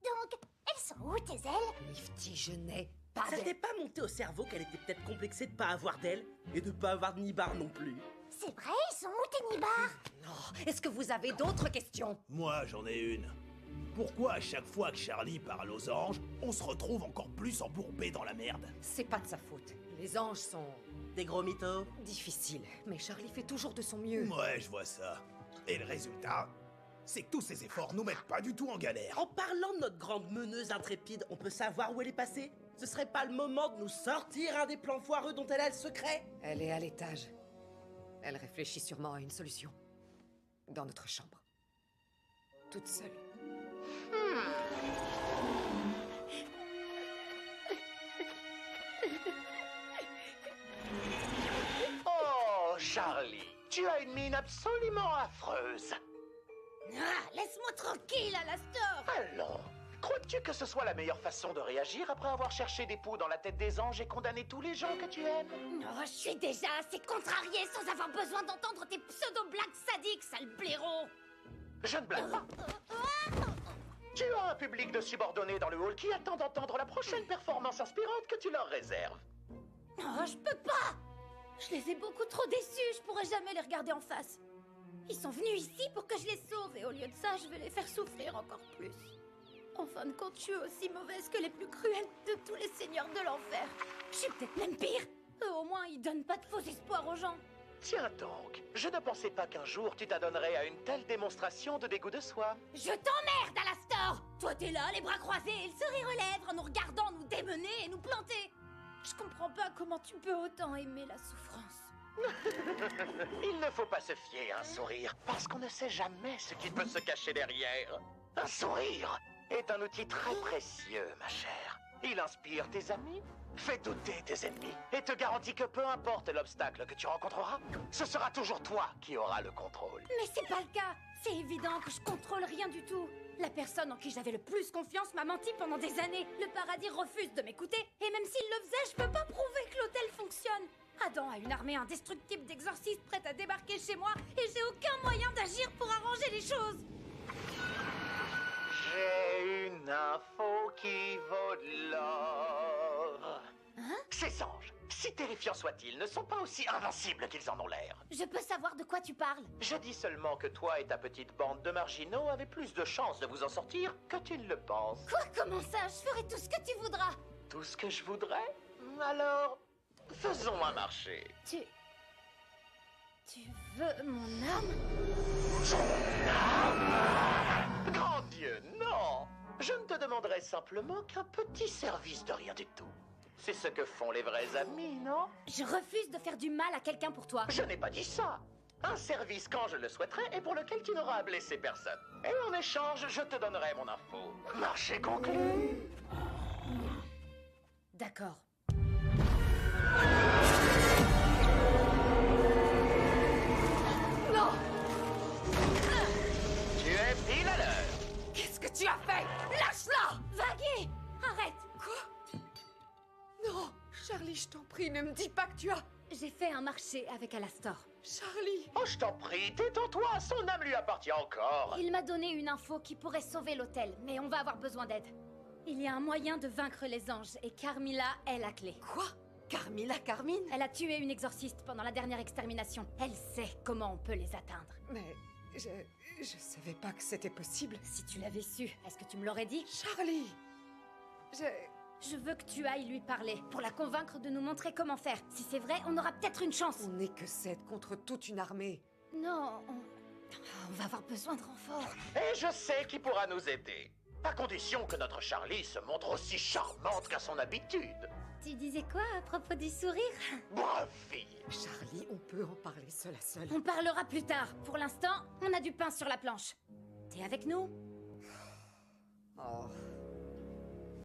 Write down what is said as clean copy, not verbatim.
Donc, elles sont où tes ailes? Lifty, je n'ai pas Ça d'ailes. t'est pas monté au cerveau qu'elle était peut-être complexée de pas avoir d'ailes et de pas avoir de nibar non plus? C'est vrai, ils sont où tes nibards? Non, est-ce que vous avez d'autres questions? Moi, j'en ai une. Pourquoi à chaque fois que Charlie parle aux anges, on se retrouve encore plus embourbé dans la merde? C'est pas de sa faute. Les anges sont Des gros mythos? difficiles, mais Charlie fait toujours de son mieux. Ouais, je vois ça. Et le résultat, c'est que tous ces efforts nous mettent pas du tout en galère. En parlant de notre grande meneuse intrépide, on peut savoir où elle est passée? Ce serait pas le moment de nous sortir un des plans foireux dont elle a le secret? Elle est à l'étage. Elle réfléchit sûrement à une solution. Dans notre chambre. Toute seule. Oh, Charlie, tu as une mine absolument affreuse. Ah, laisse-moi tranquille, Alastor! Alors, crois-tu que ce soit la meilleure façon de réagir après avoir cherché des poux dans la tête des anges et condamné tous les gens que tu aimes? Oh, je suis déjà assez contrariée sans avoir besoin d'entendre tes pseudo-blagues sadiques, sale blaireau! Je ne blague pas. Tu as un public de subordonnés dans le hall qui attend d'entendre la prochaine performance inspirante que tu leur réserves. Oh, je peux pas! Je les ai beaucoup trop déçus, je pourrais jamais les regarder en face. Ils sont venus ici pour que je les sauve, et au lieu de ça, je vais les faire souffrir encore plus. En fin de compte, je suis aussi mauvaise que les plus cruels de tous les seigneurs de l'enfer. Je suis peut-être même pire. Eux, au moins, ils donnent pas de faux espoirs aux gens. Tiens donc, je ne pensais pas qu'un jour tu t'adonnerais à une telle démonstration de dégoût de soi. Je t'emmerde, Alastor! Toi, t'es là, les bras croisés et le sourire aux lèvres, en nous regardant nous démener et nous planter. Je comprends pas comment tu peux autant aimer la souffrance. Il ne faut pas se fier à un sourire, parce qu'on ne sait jamais ce qui peut se cacher derrière. Un sourire est un outil très précieux, ma chère. Il inspire tes amis, fait douter tes ennemis, et te garantit que peu importe l'obstacle que tu rencontreras, ce sera toujours toi qui auras le contrôle. Mais c'est pas le cas. C'est évident que je contrôle rien du tout. La personne en qui j'avais le plus confiance m'a menti pendant des années. Le paradis refuse de m'écouter, et même s'il le faisait, je peux pas prouver que l'hôtel fonctionne. Adam a une armée indestructible d'exorcistes prête à débarquer chez moi, et j'ai aucun moyen d'agir pour arranger les choses. J'ai une info qui vaut de l'or. Hein? Ces anges, si terrifiants soient-ils, ne sont pas aussi invincibles qu'ils en ont l'air. Je peux savoir de quoi tu parles? Je dis seulement que toi et ta petite bande de marginaux avez plus de chances de vous en sortir que tu ne le penses. Quoi? Comment ça? Je ferai tout ce que tu voudras. Tout ce que je voudrais? Alors, faisons un marché. Tu veux mon âme? Grand Dieu, non! Je ne te demanderai simplement qu'un petit service de rien du tout. C'est ce que font les vrais amis, non? Je refuse de faire du mal à quelqu'un pour toi. Je n'ai pas dit ça. Un service quand je le souhaiterai et pour lequel tu n'auras à blesser personne. Et en échange, je te donnerai mon info. Marché conclu. D'accord. Non! Tu es pile à l'heure. Qu'est-ce que tu as fait? Lâche-la! Vaguer! Arrête! Quoi? Non! Charlie, je t'en prie, ne me dis pas que tu as... J'ai fait un marché avec Alastor. Charlie! Oh, je t'en prie, détends-toi, son âme lui appartient encore. Il m'a donné une info qui pourrait sauver l'hôtel, mais on va avoir besoin d'aide. Il y a un moyen de vaincre les anges, et Carmilla est la clé. Quoi? Carmine? Elle a tué une exorciste pendant la dernière extermination. Elle sait comment on peut les atteindre. Mais je savais pas que c'était possible. Si tu l'avais su, est-ce que tu me l'aurais dit? Charlie! Je veux que tu ailles lui parler, pour la convaincre de nous montrer comment faire. Si c'est vrai, on aura peut-être une chance. On n'est que 7 contre toute une armée. Non, on va avoir besoin de renfort. Et je sais qui pourra nous aider. À condition que notre Charlie se montre aussi charmante qu'à son habitude. Tu disais quoi à propos du sourire? Brave fille. Charlie, on peut en parler seul à seul. On parlera plus tard. Pour l'instant, on a du pain sur la planche. T'es avec nous? Oh,